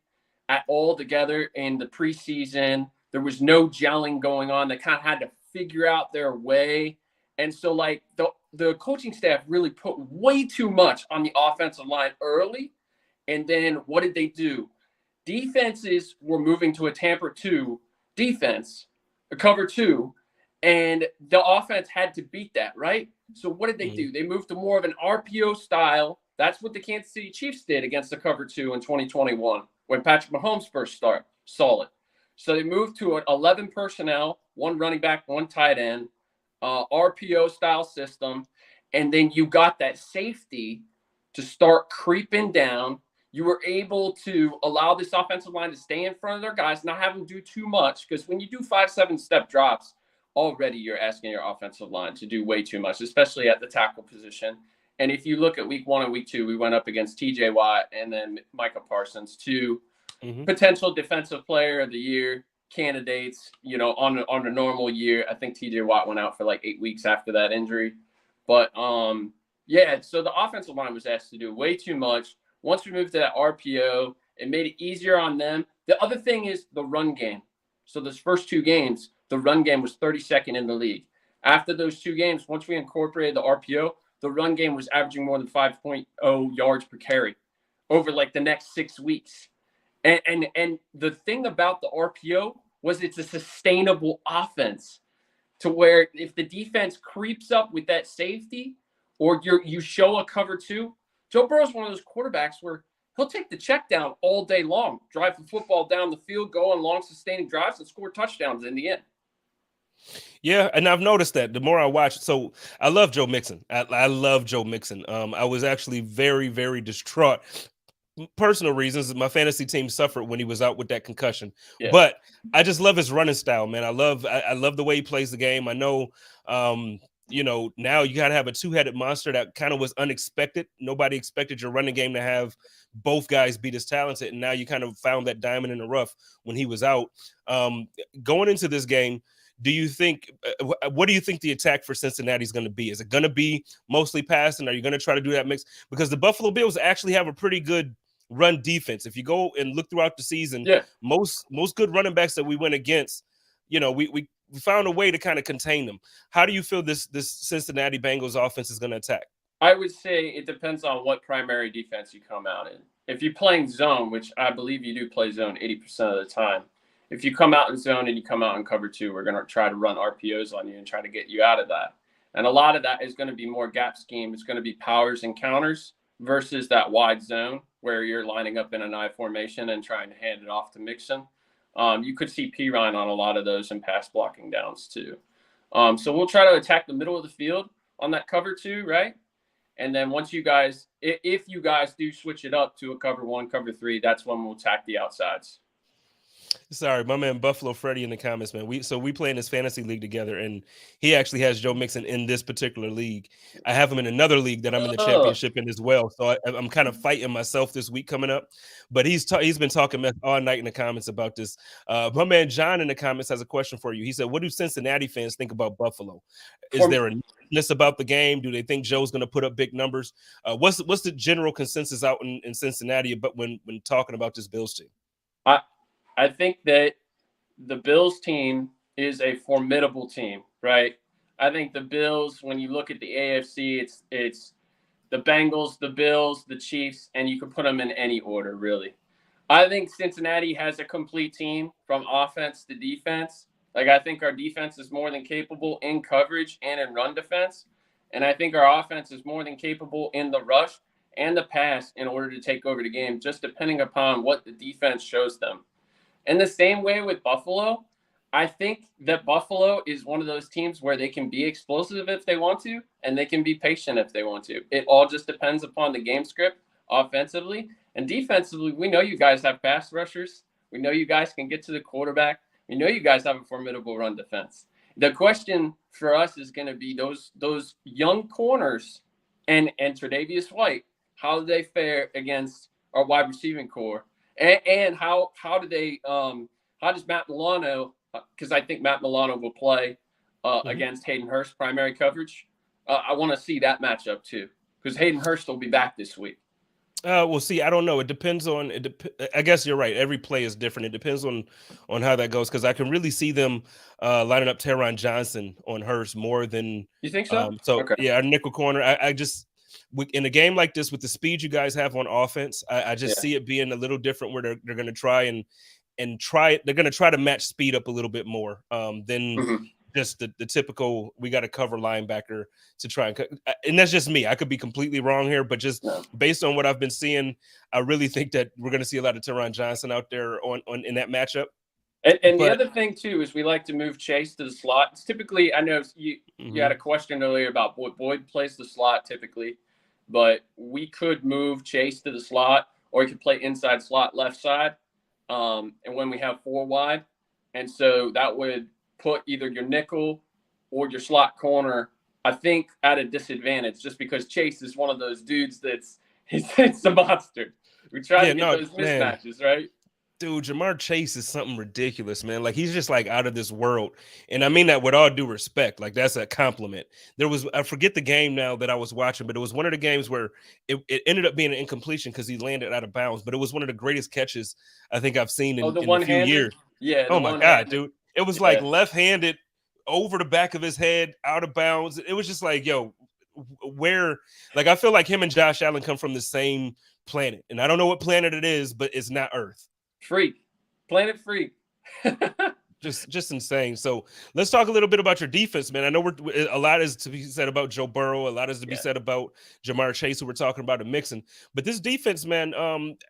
at all together in the preseason. There was no gelling going on. They kind of had to figure out their way. And so, like, the coaching staff really put way too much on the offensive line early. And then what did they do? Defenses were moving to a tamper 2 defense, a cover 2, and the offense had to beat that, right? So what did they do? They moved to more of an RPO style. That's what the Kansas City Chiefs did against the cover 2 in 2021 when Patrick Mahomes first saw it. So they moved to an 11 personnel, 1 running back, 1 tight end, RPO style system. And then you got that safety to start creeping down. You were able to allow this offensive line to stay in front of their guys, not have them do too much. Because when you do 5-7 step drops, already you're asking your offensive line to do way too much, especially at the tackle position. And if you look at week 1 and week 2, we went up against TJ Watt and then Micah Parsons, 2 potential defensive player of the year candidates, on a normal year. I think TJ Watt went out for like 8 weeks after that injury. But yeah, so the offensive line was asked to do way too much. Once we moved to that RPO, it made it easier on them. The other thing is the run game. So those first 2 games, the run game was 32nd in the league. After those 2 games, once we incorporated the RPO, the run game was averaging more than 5.0 yards per carry over like the next 6 weeks. And the thing about the RPO was it's a sustainable offense to where if the defense creeps up with that safety or you show a cover 2, Joe Burrow's one of those quarterbacks where he'll take the check down all day long, drive the football down the field, go on long sustaining drives, and score touchdowns in the end. Yeah, and I've noticed that the more I watch. So I love Joe Mixon. I love Joe Mixon. I was actually very, very distraught. Personal reasons, my fantasy team suffered when he was out with that concussion. Yeah. But I just love his running style, man. I love the way he plays the game. I know, now you got to have a 2-headed monster that kind of was unexpected. Nobody expected your running game to have both guys be this talented, and now you kind of found that diamond in the rough when he was out. Going into this game, do you think? What do you think the attack for Cincinnati is going to be? Is it going to be mostly passing? Are you going to try to do that mix? Because the Buffalo Bills actually have a pretty good run defense. If you go and look throughout the season, most good running backs that we went against, we found a way to kind of contain them. How do you feel this Cincinnati Bengals offense is going to attack? I would say it depends on what primary defense you come out in. If you're playing zone, which I believe you do play zone 80% of the time, if you come out in zone and you come out in cover 2, we're going to try to run RPOs on you and try to get you out of that. And a lot of that is going to be more gap scheme. It's going to be powers and counters versus that wide zone where you're lining up in an I formation and trying to hand it off to Mixon. You could see Pirine on a lot of those and pass blocking downs too. So we'll try to attack the middle of the field on that cover 2, right? And then once you guys, if you guys do switch it up to a cover 1, cover 3, that's when we'll attack the outsides. Sorry, my man Buffalo Freddy in the comments, man. We play in this fantasy league together, and he actually has Joe Mixon in this particular league. I have him in another league that I'm in the championship in as well. So I'm kind of fighting myself this week coming up. But he's been talking all night in the comments about this. My man John in the comments has a question for you. He said, "What do Cincinnati fans think about Buffalo? Is there a nervousness about the game? Do they think Joe's going to put up big numbers? What's the general consensus out in Cincinnati about when talking about this Bills team?" I think that the Bills team is a formidable team, right? I think the Bills, when you look at the AFC, it's the Bengals, the Bills, the Chiefs, and you can put them in any order, really. I think Cincinnati has a complete team from offense to defense. Like, I think our defense is more than capable in coverage and in run defense. And I think our offense is more than capable in the rush and the pass in order to take over the game, just depending upon what the defense shows them. In the same way with Buffalo, I think that Buffalo is one of those teams where they can be explosive if they want to, and they can be patient if they want to. It all just depends upon the game script offensively. And defensively, we know you guys have pass rushers. We know you guys can get to the quarterback. We know you guys have a formidable run defense. The question for us is going to be those young corners and Tre'Davious White. How do they fare against our wide receiving core? And how does Matt Milano, because I think Matt Milano will play against Hayden Hurst primary coverage. I want to see that matchup too, because Hayden Hurst will be back this week. Well, see, I don't know. It depends on I guess you're right. Every play is different. It depends on how that goes because I can really see them lining up Teron Johnson on Hurst more than You think so? so Okay. yeah, our nickel corner. I just in a game like this with the speed you guys have on offense, I just Yeah. see it being a little different where they're going to try and try it. They're going to try to match speed up a little bit more than Mhm. just the typical we got to cover linebacker to try and that's just me. I could be completely wrong here, but just No. based on what I've been seeing, I really think that we're going to see a lot of Teron Johnson out there on in that matchup. And the But other thing too is we like to move Chase to the slot. It's typically, I know you had a question earlier about Boyd plays the slot typically, but we could move Chase to the slot, or he could play inside slot left side, and when we have 4 wide, and so that would put either your nickel or your slot corner, I think, at a disadvantage, just because Chase is one of those dudes it's a monster. We try yeah, to get no, those man. mismatches, right? Dude, Jamar Chase is something ridiculous, man. Like he's just like out of this world. And I mean that with all due respect. Like that's a compliment. I forget the game now that I was watching, but it was one of the games where it ended up being an incompletion because he landed out of bounds. But it was one of the greatest catches I think I've seen Oh, the in a few one-hander? years. Yeah, the Oh my God, one-hander. dude. It was like Yeah. left-handed over the back of his head, out of bounds. It was just like, yo, where like I feel like him and Josh Allen come from the same planet. And I don't know what planet it is, but it's not Earth. Freak. Planet Freak. Just insane. So let's talk a little bit about your defense, man. I know a lot is to be said about Joe Burrow, a lot is to be said about Jamar Chase, who we're talking about in Mixon. But this defense, man,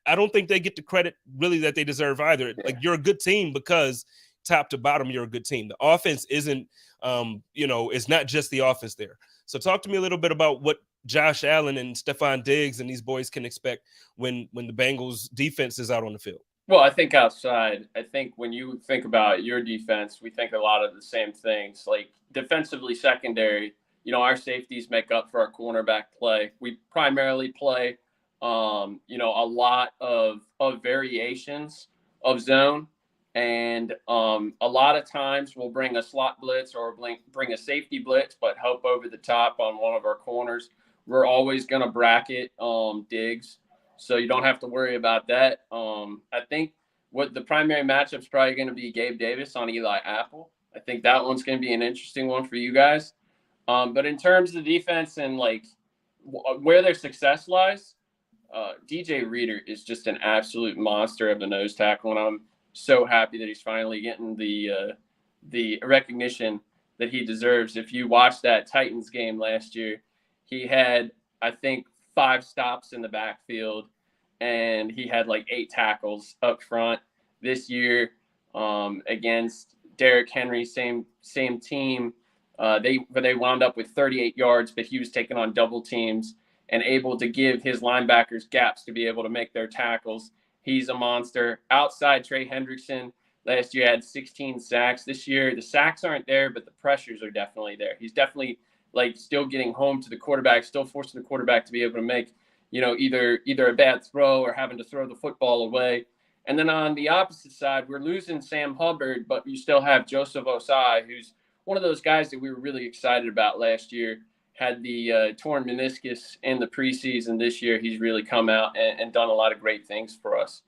I don't think they get the credit really that they deserve either. Yeah. Like you're a good team because top to bottom, you're a good team. The offense isn't, it's not just the offense there. So talk to me a little bit about what Josh Allen and Stephon Diggs and these boys can expect when the Bengals defense is out on the field. Well, I think outside, I think when you think about your defense, we think a lot of the same things. Like defensively secondary, our safeties make up for our cornerback play. We primarily play, a lot of variations of zone. And a lot of times we'll bring a slot blitz or bring a safety blitz, but help over the top on one of our corners. We're always going to bracket Diggs. So you don't have to worry about that. I think what the primary matchup is probably going to be Gabe Davis on Eli Apple. I think that one's going to be an interesting one for you guys. But in terms of the defense and like where their success lies, DJ Reader is just an absolute monster of a nose tackle, and I'm so happy that he's finally getting the recognition that he deserves. If you watched that Titans game last year, he had, I think, 5 stops in the backfield, and he had like 8 tackles up front. This year, against Derrick Henry, same team, they wound up with 38 yards, but he was taking on double teams and able to give his linebackers gaps to be able to make their tackles. He's a monster. Outside, Trey Hendrickson last year had 16 sacks. This year, the sacks aren't there, but the pressures are definitely there. He's definitely like still getting home to the quarterback, still forcing the quarterback to be able to make, either a bad throw or having to throw the football away. And then on the opposite side, we're losing Sam Hubbard, but you still have Joseph Osai, who's one of those guys that we were really excited about last year. Had the torn meniscus in the preseason. This year, he's really come out and done a lot of great things for us.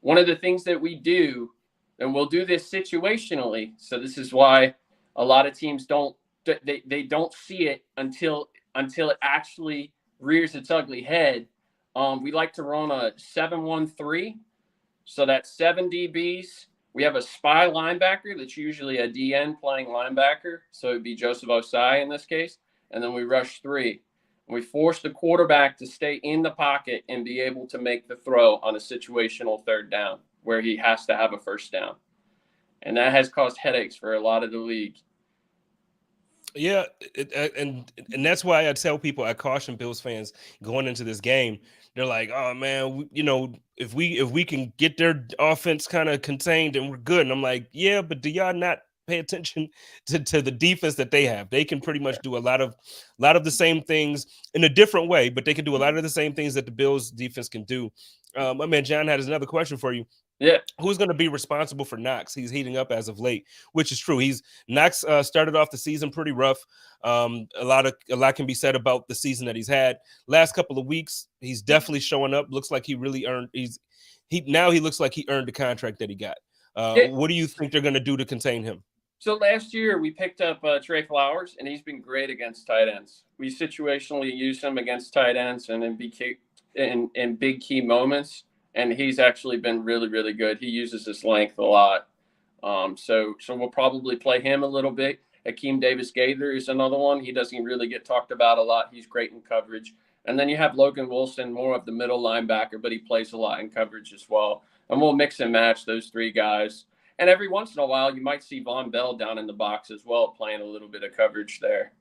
One of the things that we do, and we'll do this situationally, so this is why a lot of teams don't see it until it actually rears its ugly head. We like to run a 7-1-3. So that's 7 DBs. We have a spy linebacker that's usually a DN playing linebacker. So it'd be Joseph Osai in this case. And then we rush 3. And we force the quarterback to stay in the pocket and be able to make the throw on a situational third down where he has to have a first down. And that has caused headaches for a lot of the league. Yeah, and that's why I tell people, I caution Bills fans going into this game. They're like, "Oh man, if we can get their offense kind of contained, and we're good." And I'm like, "Yeah, but do y'all not pay attention to the defense that they have? They can pretty much do a lot of the same things in a different way, but they can do a lot of the same things that the Bills defense can do." My man John had another question for you. Yeah. Who's going to be responsible for Knox? He's heating up as of late, which is true. Knox started off the season pretty rough. A lot can be said about the season that he's had. Last couple of weeks, he's definitely showing up. Looks like he really earned. He looks like he earned the contract that he got. What do you think they're going to do to contain him? So last year we picked up Trey Flowers, and he's been great against tight ends. We situationally use him against tight ends and in big key moments. And he's actually been really, really good. He uses his length a lot. So we'll probably play him a little bit. Akeem Davis-Gaither is another one. He doesn't really get talked about a lot. He's great in coverage. And then you have Logan Wilson, more of the middle linebacker, but he plays a lot in coverage as well. And we'll mix and match those three guys. And every once in a while, you might see Von Bell down in the box as well, playing a little bit of coverage there.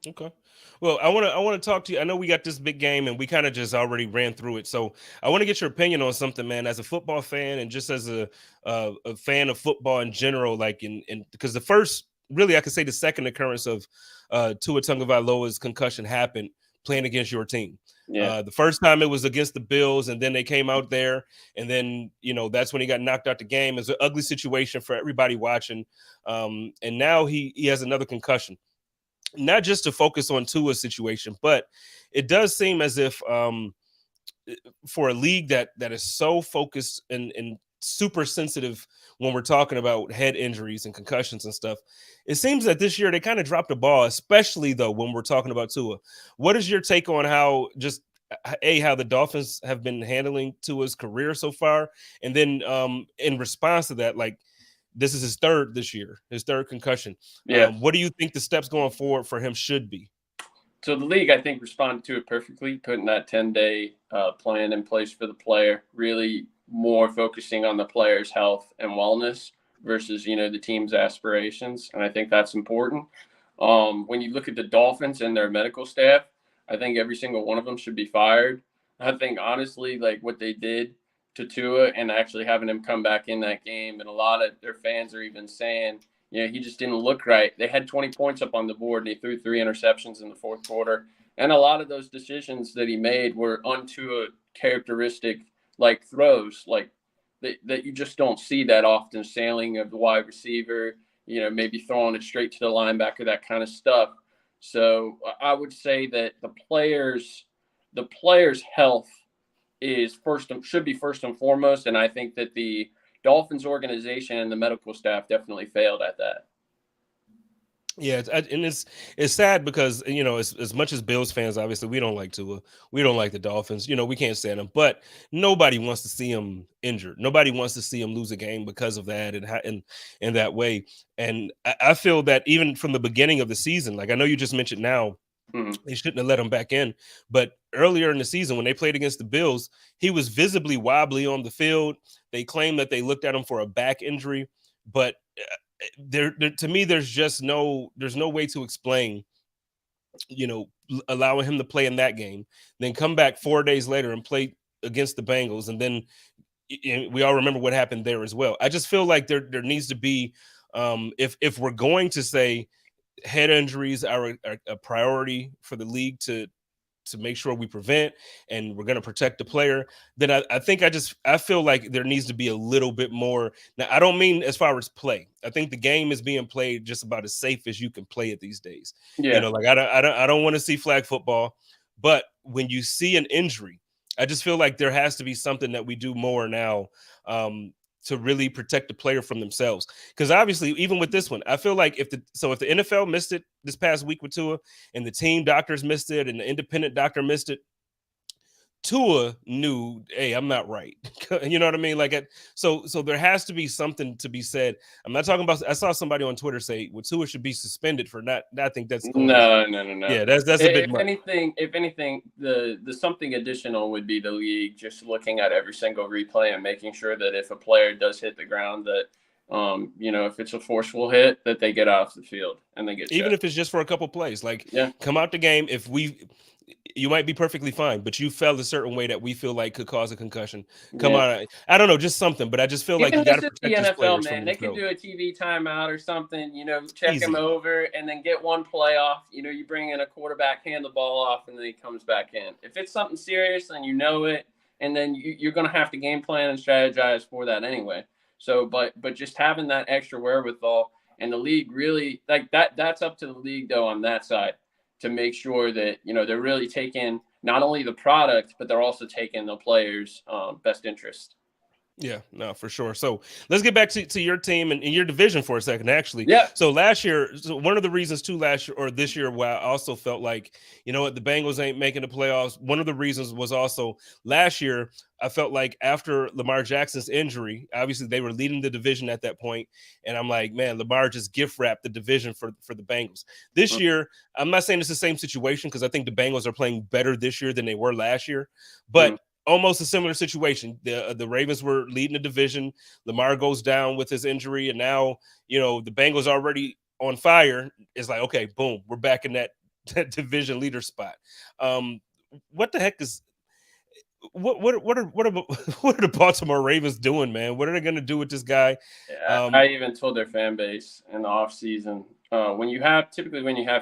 Okay. Well, I want to talk to you. I know we got this big game and we kind of just already ran through it. So I want to get your opinion on something, man, as a football fan and just as a fan of football in general, like because the first, really, I could say the second occurrence of Tua Tagovailoa's concussion happened playing against your team. Yeah. The first time it was against the Bills, and then they came out there, and then, that's when he got knocked out the game. It's an ugly situation for everybody watching. And now he has another concussion. Not just to focus on Tua's situation, but it does seem as if for a league that is so focused and super sensitive when we're talking about head injuries and concussions and stuff, it seems that this year they kind of dropped the ball, especially though when we're talking about Tua. What is your take on how the Dolphins have been handling Tua's career so far, and then in response to that, like, this is his third concussion. Yeah. What do you think the steps going forward for him should be? So the league, I think, responded to it perfectly, putting that 10-day plan in place for the player, really more focusing on the player's health and wellness versus, the team's aspirations. And I think that's important. When you look at the Dolphins and their medical staff, I think every single one of them should be fired. I think, honestly, like what they did to Tua and actually having him come back in that game. And a lot of their fans are even saying, he just didn't look right. They had 20 points up on the board and he threw 3 interceptions in the fourth quarter. And a lot of those decisions that he made were unto a characteristic, like throws, like that you just don't see that often, sailing of the wide receiver, maybe throwing it straight to the linebacker, that kind of stuff. So I would say that the player's health should be first and foremost, and I think that the Dolphins organization and the medical staff definitely failed at that. Yeah, and it's sad because as much as Bills fans, obviously we don't like Tua, we don't like the Dolphins. We can't stand them, but nobody wants to see him injured. Nobody wants to see him lose a game because of that and in that way. And I feel that even from the beginning of the season, like I know you just mentioned now, they shouldn't have let him back in. But earlier in the season, when they played against the Bills, he was visibly wobbly on the field. They claimed that they looked at him for a back injury, but there to me, there's no way to explain, allowing him to play in that game, then come back 4 days later and play against the Bengals, and then we all remember what happened there as well. I just feel like there needs to be, if we're going to say head injuries are a priority for the league to make sure we prevent, and we're going to protect the player, then I feel like there needs to be a little bit more. Now, I don't mean as far as play. I think the game is being played just about as safe as you can play it these days. Yeah. Like I don't want to see flag football, but when you see an injury, I just feel like there has to be something that we do more now to really protect the player from themselves. Because obviously, even with this one, I feel like if the NFL missed it this past week with Tua, and the team doctors missed it, and the independent doctor missed it, Tua knew, hey, I'm not right. You know what I mean? Like, so there has to be something to be said. I'm not talking about. I saw somebody on Twitter say, "Well, Tua should be suspended for not." I think that's no. Yeah, that's a bit much. If anything, the something additional would be the league just looking at every single replay and making sure that if a player does hit the ground, that if it's a forceful hit, that they get off the field and they get even checked. if it's just for a couple plays. Like, Yeah. Come out the game you might be perfectly fine, but you felt a certain way that we feel like could cause a concussion. Come on, I don't know, just something. But I just feel like you got to protect the these players NFL, man. from They could themselves. do a TV timeout or something. Check Easy. him over and then get one play off. You bring in a quarterback, hand the ball off, and then he comes back in. If it's something serious and you know it, and then you're going to have to game plan and strategize for that anyway. So, but just having that extra wherewithal, and the league really like that's up to the league though on that side to make sure that, you know, they're really taking not only the product, but they're also taking the players' best interest. Yeah, no, for sure. So let's get back to your team and your division for a second, actually. Yeah. So last year, one of the reasons too last year or this year, why I also felt like, you know what, the Bengals ain't making the playoffs. One of the reasons was also last year, I felt like after Lamar Jackson's injury, obviously they were leading the division at that point, and I'm like, man, Lamar just gift wrapped the division for the Bengals. This year, I'm not saying it's the same situation because I think the Bengals are playing better this year than they were last year, but almost a similar situation. The Ravens were leading the division. Lamar goes down with his injury, and now, you know, the Bengals already on fire. It's like, okay, boom, we're back in that division leader spot. What the heck is what are the Baltimore Ravens doing, man? What are they going to do with this guy? I even told their fan base in the offseason, when you have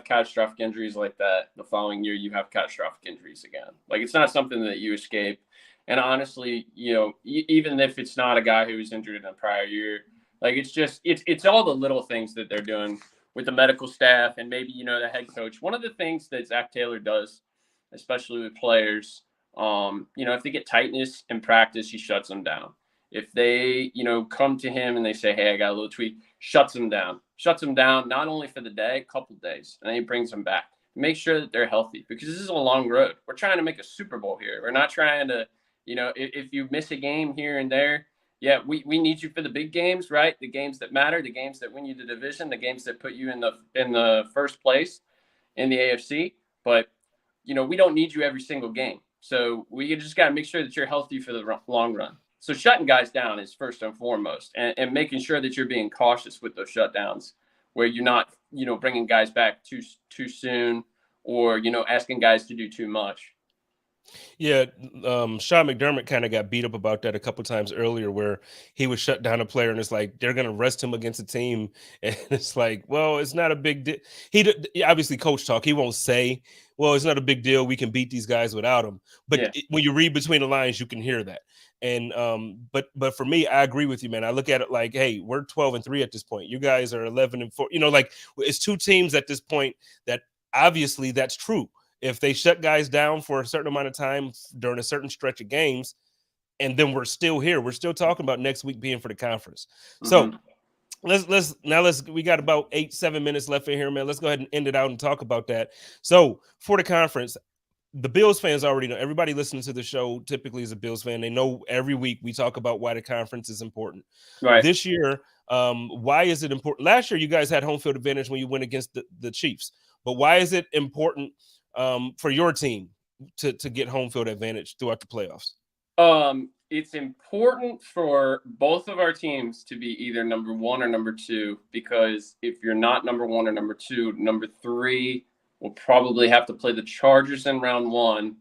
catastrophic injuries like that, the following year you have catastrophic injuries again. Like, it's not something that you escape. And honestly, you know, even if it's not a guy who was injured in a prior year, like, it's all the little things that they're doing with the medical staff and maybe, you know, the head coach. One of the things that Zach Taylor does, especially with players, you know, if they get tightness in practice, he shuts them down. If they, you know, come to him and they say, hey, I got a little tweak, shuts them down not only for the day, a couple days, and then he brings them back. Make sure that they're healthy, because this is a long road. We're trying to make a Super Bowl here. We're not trying to, you know, if you miss a game here and there, yeah, we need you for the big games, right? The games that matter, the games that win you the division, the games that put you in the first place in the AFC. But, you know, we don't need you every single game. So we just got to make sure that you're healthy for the long run. So shutting guys down is first and foremost, and making sure that you're being cautious with those shutdowns, where you're not, you know, bringing guys back too soon, or, you know, asking guys to do too much. Yeah, Sean McDermott kind of got beat up about that a couple times earlier, where he would shut down a player, and it's like they're going to rest him against a team, and it's like, well, it's not a big deal. Obviously coach talk. He won't say, well, it's not a big deal. We can beat these guys without him. But when you read between the lines, you can hear that. And but for me, I agree with you, man. I look at it like, hey, we're 12-3 at this point. You guys are 11-4. You know, like, it's two teams at this point that obviously that's true. If they shut guys down for a certain amount of time during a certain stretch of games, and then we're still here, we're still talking about next week being for the conference. So we got about 8-7 minutes left in here, man. Let's go ahead and end it out and talk about that. So for the conference, the Bills fans already know. Everybody listening to the show typically is a Bills fan. They know every week we talk about why the conference is important. Right. This year, why is it important? Last year, you guys had home field advantage when you went against the Chiefs. But why is it important for your team to get home field advantage throughout the playoffs? It's important for both of our teams to be either number one or number two, because if you're not number one or number two, number three will probably have to play the Chargers in round one,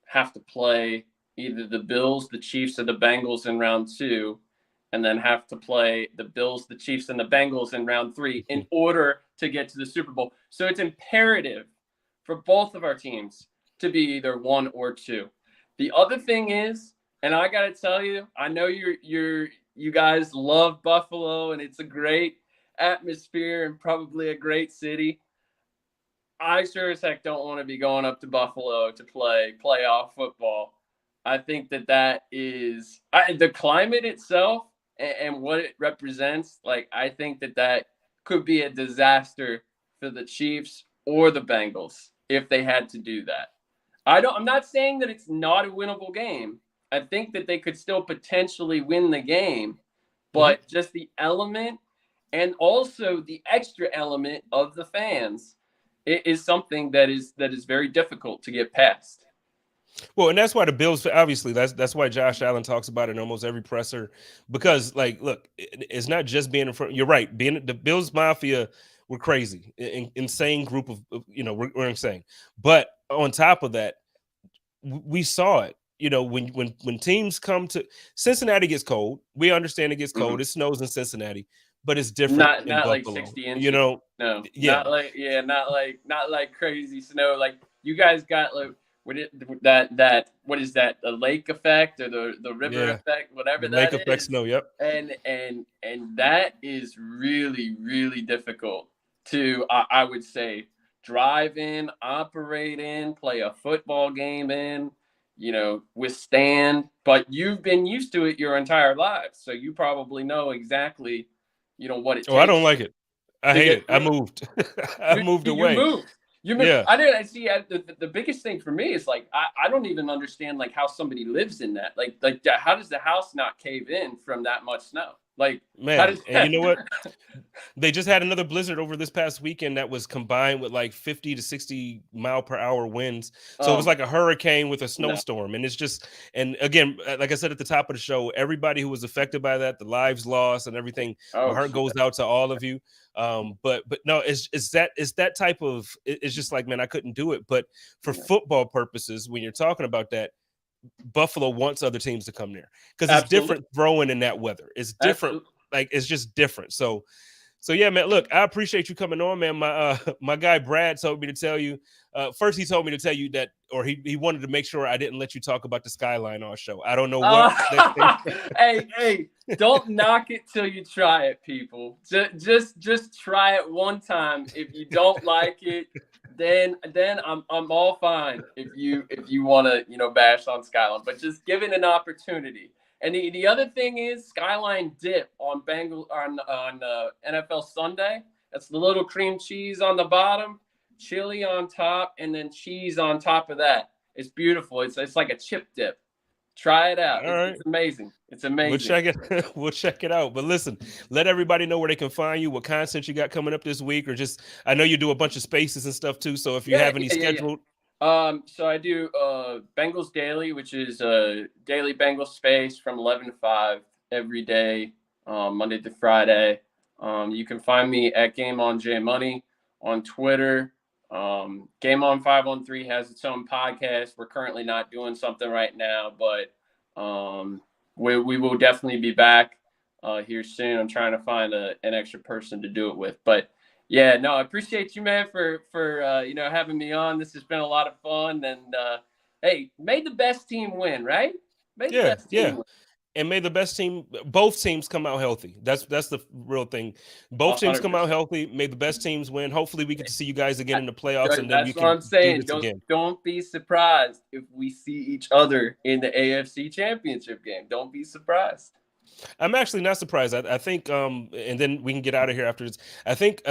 have to play either the Bills, the Chiefs, or the Bengals in round two, and then have to play the Bills, the Chiefs, and the Bengals in round three in order to get to the Super Bowl. So it's imperative for both of our teams to be either one or two. The other thing is, and I got to tell you, I know you guys love Buffalo, and it's a great atmosphere and probably a great city. I sure as heck don't want to be going up to Buffalo to play playoff football. I think that is the climate itself and what it represents. Like, I think that could be a disaster for the Chiefs or the Bengals if they had to do that. I'm not saying that it's not a winnable game. I think that they could still potentially win the game, but just the element and also the extra element of the fans is something that is very difficult to get past. Well, and that's why the Bills, obviously, that's why Josh Allen talks about it in almost every presser, because, like, look, it's not just being in front. You're right. Being the Bills Mafia, we're crazy, insane group of, you know, we're insane. But on top of that, we saw it. You know, when teams come to Cincinnati, gets cold. We understand it gets cold. It snows in Cincinnati, but it's different. Not Buffalo, like 60 inches. You know, no, yeah, not like crazy snow. Like, you guys got, like, what is that, the lake effect or the river effect, whatever the that lake effect is. snow, yep. And that is really, really difficult to, I would say, drive in, operate in, play a football game in, withstand. But you've been used to it your entire life, so you probably know exactly, what it takes. Oh, I don't like it. I hate it. I through. moved. I moved away. You moved. Yeah. I didn't see the biggest thing for me is like I don't even understand like how somebody lives in that. Like how does the house not cave in from that much snow? Like, man, and you know what? They just had another blizzard over this past weekend that was combined with like 50 to 60 mile per hour winds. So it was like a hurricane with a snowstorm. And it's just, and again, like I said at the top of the show, everybody who was affected by that, the lives lost and everything, my heart goes out to all of you. But no, it's that type of, it's just like, man, I couldn't do it. But for football purposes, when you're talking about that, Buffalo wants other teams to come there because it's different throwing in that weather. It's different. Like, it's just different. So yeah, man, look, I appreciate you coming on, man. My guy Brad told me to tell you, first he told me to tell you that, or he wanted to make sure I didn't let you talk about the skyline on our show. I don't know what. Hey, don't knock it till you try it, people. Just try it one time. If you don't like it, then I'm all fine if you want to bash on Skyline, but just give it an opportunity. And the other thing is Skyline dip on NFL Sunday. That's the little cream cheese on the bottom, chili on top, and then cheese on top of that. It's beautiful. It's like a chip dip. Try it out. It's amazing. It's amazing. We'll check it out. But listen, let everybody know where they can find you, what content you got coming up this week, or just, I know you do a bunch of spaces and stuff too. So if you have any scheduled. So I do Bengals Daily, which is a daily Bengals space from 11 to 5 every day, Monday to Friday. You can find me at Game On J Money on Twitter. Game On 513 has its own podcast. We're currently not doing something right now, but we will definitely be back here soon. I'm trying to find an extra person to do it with, but yeah, no, I appreciate you, man, for having me on. This has been a lot of fun, and hey, may the best team win, right? May the best team win. And may the best team, both teams come out healthy. That's the real thing. Both teams 100%. Come out healthy. May the best teams win. Hopefully, we get to see you guys again in the playoffs, and then we can what I'm saying. do this again. Don't be surprised if we see each other in the AFC Championship game. Don't be surprised. I'm actually not surprised. I think, and then we can get out of here after this. I think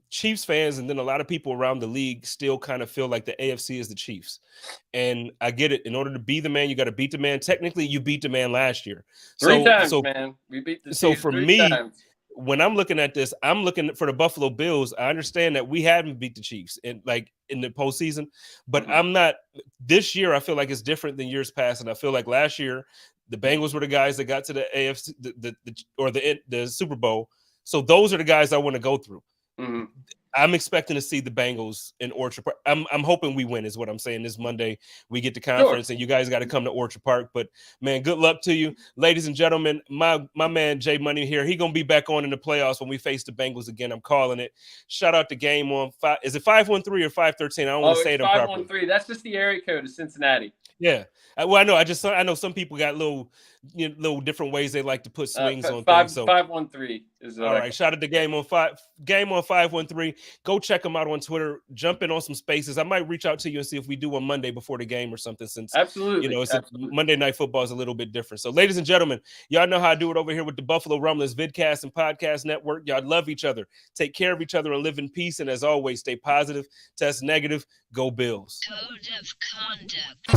Chiefs fans and then a lot of people around the league still kind of feel like the AFC is the Chiefs. And I get it. In order to be the man, you got to beat the man. Technically, you beat the man last year. Three times, man. We beat the Chiefs. So for me, times. When I'm looking at this, I'm looking for the Buffalo Bills. I understand that we haven't beat the Chiefs in the postseason, but I'm not. This year, I feel like it's different than years past, and I feel like last year the Bengals were the guys that got to the AFC the Super Bowl. So those are the guys I want to go through. Mm-hmm. I'm expecting to see the Bengals in Orchard Park. I'm hoping we win is what I'm saying. This Monday we get the conference and you guys got to come to Orchard Park. But man, good luck to you. Ladies and gentlemen, my man Jay Money here. He gonna be back on in the playoffs when we face the Bengals again. I'm calling it. Shout out to Game On. Is it 513 or 513? I don't want to say it properly. 513. That's just the area code of Cincinnati. Yeah. Well, I know. I know some people got little different ways they like to put swings on things. So 513 is all right. Shout out to Game On 513. Go check them out on Twitter. Jump in on some spaces. I might reach out to you and see if we do on Monday before the game or something. Since absolutely, Monday Night Football is a little bit different. So, ladies and gentlemen, y'all know how I do it over here with the Buffalo Rumblers Vidcast and Podcast Network. Y'all love each other. Take care of each other and live in peace. And as always, stay positive. Test negative. Go Bills. Code of conduct.